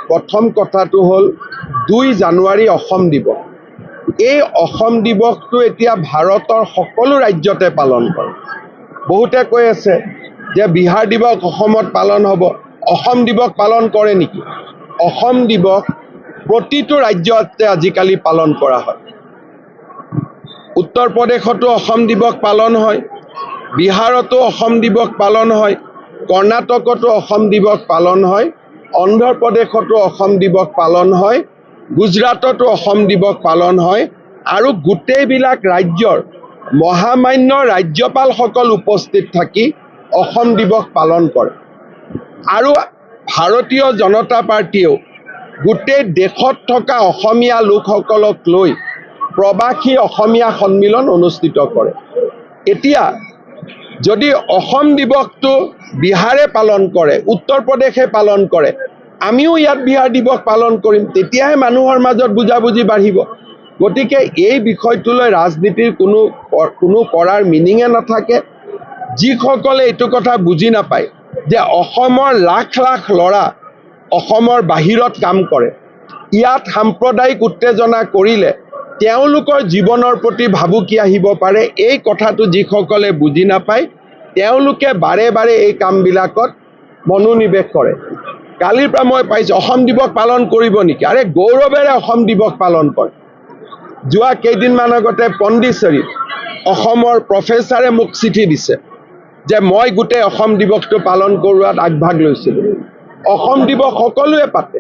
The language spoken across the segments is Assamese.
প্ৰথম কথাটো হ'ল 2 জানুৱাৰী অসম দিৱস। এই অসম দিৱসটো এতিয়া ভাৰতৰ সকলো ৰাজ্যতে পালন কৰে। বহুতে কৈ আছে যে বিহাৰ দিৱস অসমত পালন হ'ব। অসম দিৱস পালন কৰে নেকি? অসম দিৱস প্ৰতিটো ৰাজ্যতে আজিকালি পালন কৰা হয়। উত্তৰ প্ৰদেশতো অসম দিৱস পালন হয়, বিহাৰতো অসম দিৱস পালন হয়, কৰ্ণাটকতো অসম দিৱস পালন হয়, অন্ধ্ৰ প্ৰদেশতো অসম দিৱস পালন হয়, গুজৰাটতো অসম দিৱস পালন হয়, আৰু গোটেইবিলাক ৰাজ্যৰ মহামান্য ৰাজ্যপালসকল উপস্থিত থাকি অসম দিৱস পালন কৰে। আৰু ভাৰতীয় জনতা পাৰ্টীয়েও গোটেই দেশত থকা অসমীয়া লোকসকলক লৈ প্ৰবাসী অসমীয়া সন্মিলন অনুষ্ঠিত কৰে। এতিয়া যদি অসম দিৱসটো বিহাৰে পালন কৰে, উত্তৰ প্ৰদেশে পালন কৰে, আমিও ইয়াত বিহাৰ দিৱস পালন কৰিম, তেতিয়াহে মানুহৰ মাজত বুজাবুজি বাঢ়িব। গতিকে এই বিষয়টোলৈ ৰাজনীতিৰ কোনো কৰাৰ মিনিঙে নাথাকে। যিসকলে এইটো কথা বুজি নাপায় যে অসমৰ লাখ লাখ ল'ৰা অসমৰ বাহিৰত কাম কৰে, ইয়াত সাম্প্ৰদায়িক উত্তেজনা কৰিলে তেওঁলোকৰ জীৱনৰ প্ৰতি ভাবুকি আহিব পাৰে, এই কথাটো যিসকলে বুজি নাপায় তেওঁলোকে বাৰে বাৰে এই কামবিলাকত মনোনিৱেশ কৰে। কালিৰ পৰা মই পাইছোঁ অসম দিৱস পালন কৰিব নেকি? আৰে গৌৰৱেৰে অসম দিৱস পালন কৰে। যোৱা কেইদিনমান আগতে পণ্ডিচেৰীত অসমৰ প্ৰফেচাৰে মোক চিঠি দিছে যে মই গোটেই অসম দিৱসটো পালন কৰোৱাত আগভাগ লৈছিলোঁ। অসম দিৱস সকলোৱে পাতে,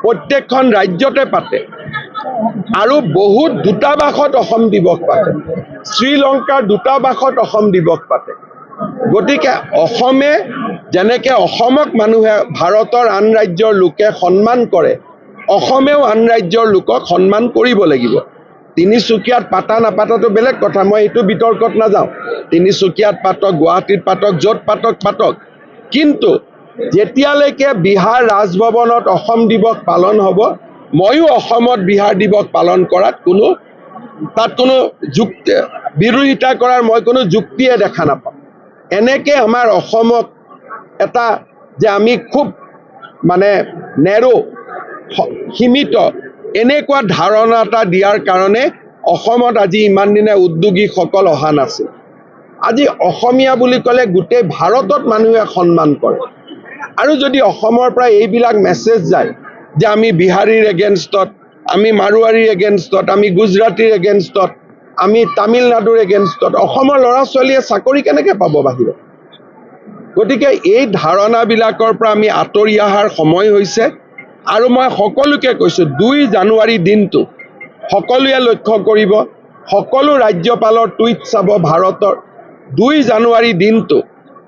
প্ৰত্যেকখন ৰাজ্যতে পাতে, আৰু বহুত দূতাবাসত অসম দিৱস পাতে, শ্ৰীলংকাৰ দূতাবাসত অসম দিৱস পাতে। গতিকে অসমে যেনেকৈ অসমক মানুহে ভাৰতৰ আন ৰাজ্যৰ লোকে সন্মান কৰে, অসমেও আন ৰাজ্যৰ লোকক সন্মান কৰিব লাগিব। তিনিচুকীয়াত পাতা নাপাতাটো বেলেগ কথা, মই এইটো বিতৰ্কত নাযাওঁ। তিনিচুকীয়াত পাতক, গুৱাহাটীত পাতক, য'ত পাতক পাতক, কিন্তু যেতিয়ালৈকে বিহাৰ ৰাজভৱনত অসম দিৱস পালন হ'ব, ময়ো অসমত বিহাৰ দিৱস পালন কৰাত তাত কোনো বিৰোধিতা কৰাৰ মই কোনো যুক্তিয়ে দেখা নাপাওঁ। এনেকৈ আমাৰ অসমক এটা যে আমি খুব সীমিত এনেকুৱা ধাৰণা এটা দিয়াৰ কাৰণে অসমত আজি ইমান দিনে উদ্যোগীসকল অহা নাছিল। আজি অসমীয়া বুলি ক'লে গোটেই ভাৰতত মানুহে সন্মান কৰে। আৰু যদি অসমৰ পৰা এইবিলাক মেছেজ যায় যে আমি বিহাৰীৰ এগেইনষ্টত, আমি মাৰোৱাৰীৰ এগেইনষ্টত, আমি গুজৰাটীৰ এগেইনষ্টত, আমি তামিলনাডুৰ এগেইনষ্টত, অসমৰ ল'ৰা ছোৱালীয়ে চাকৰি কেনেকৈ পাব বাহিৰত? গতিকে এই ধাৰণাবিলাকৰ পৰা আমি আঁতৰি অহাৰ সময় হৈছে। আৰু মই সকলোকে কৈছোঁ 2 জানুৱাৰী দিনটো সকলোৱে লক্ষ্য কৰিব, সকলো ৰাজ্যপালৰ টুইট চাব ভাৰতৰ। 2 জানুৱাৰী দিনটো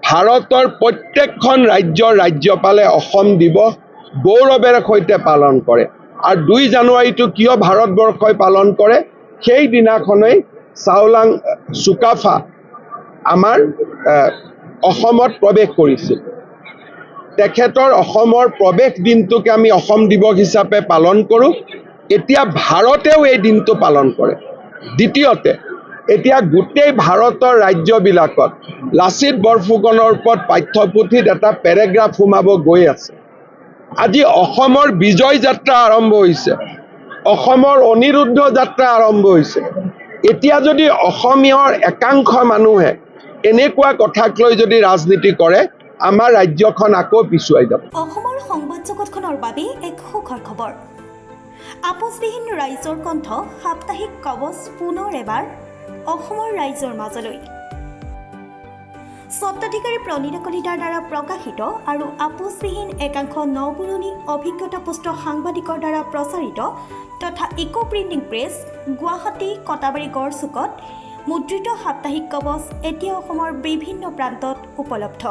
ভাৰতৰ প্ৰত্যেকখন ৰাজ্যৰ ৰাজ্যপালে অসম দিৱস গৌৰৱেৰে সৈতে পালন কৰে। আৰু 2 জানুৱাৰীটো কিয় ভাৰতবৰ্ষই পালন কৰে? সেই দিনাখনেই চাওলাং চুকাফা আমাৰ অসমত প্ৰৱেশ কৰিছিল। তেখেতৰ অসমৰ প্ৰৱেশ দিনটোকে আমি অসম দিৱস হিচাপে পালন কৰোঁ। এতিয়া ভাৰতেও এই দিনটো পালন কৰে। দ্বিতীয়তে, এতিয়া গোটেই ভাৰতৰ ৰাজ্যবিলাকত লাচিত বৰফুকনৰ ওপৰত পাঠ্যপুথিত এটা পেৰেগ্ৰাফ সোমাব গৈ আছে। আজি অসমৰ বিজয় যাত্ৰা আৰম্ভ হৈছে, অসমৰ অনিৰুদ্ধ যাত্ৰা আৰম্ভ হৈছে। এতিয়া যদি অসমীয়াৰ একাংশ মানুহে এনেকুৱা কথাক লৈ যদি ৰাজনীতি কৰে, আমাৰ ৰাজ্যখন আকৌ পিছুৱাই যাব। অসমৰ সংবাদ জগতখনৰ বাবে এক সুখৰ খবৰ। আপোচবিহীন ৰাইজৰ কণ্ঠ সাপ্তাহিক কবচ পুনৰ এবাৰ অসমৰ ৰাইজৰ মাজলৈ। স্বত্বাধিকাৰী প্ৰণীতা কলিতাৰ দ্বাৰা প্ৰকাশিত আৰু আপোচবিহীন একাংশ নপুৰণি অভিজ্ঞতাপুষ্ট সাংবাদিকৰ দ্বাৰা প্ৰচাৰিত তথা eco printing press, Guwahati Katabari গড়চুকত মুদ্ৰিত সাপ্তাহিক কবচ এতিয়া অসমৰ বিভিন্ন প্ৰান্তত উপলব্ধ।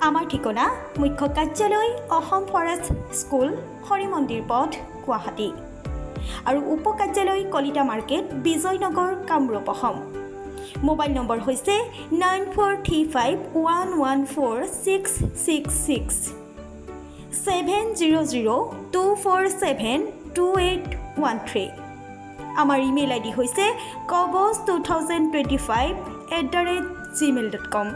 আমাৰ ঠিকনা মুখ্য কাৰ্যালয় অসম ফৰেষ্ট স্কুল, হৰি মন্দিৰ পথ, গুৱাহাটী, আৰু উপ কাৰ্যালয় Kalita market, Bijoynagar, Kamrup, Assam. Mobile number হৈছে 9435114666 7002472813। আমাৰ ইমেইল আইডি হৈছে kobos2025@gmail.com।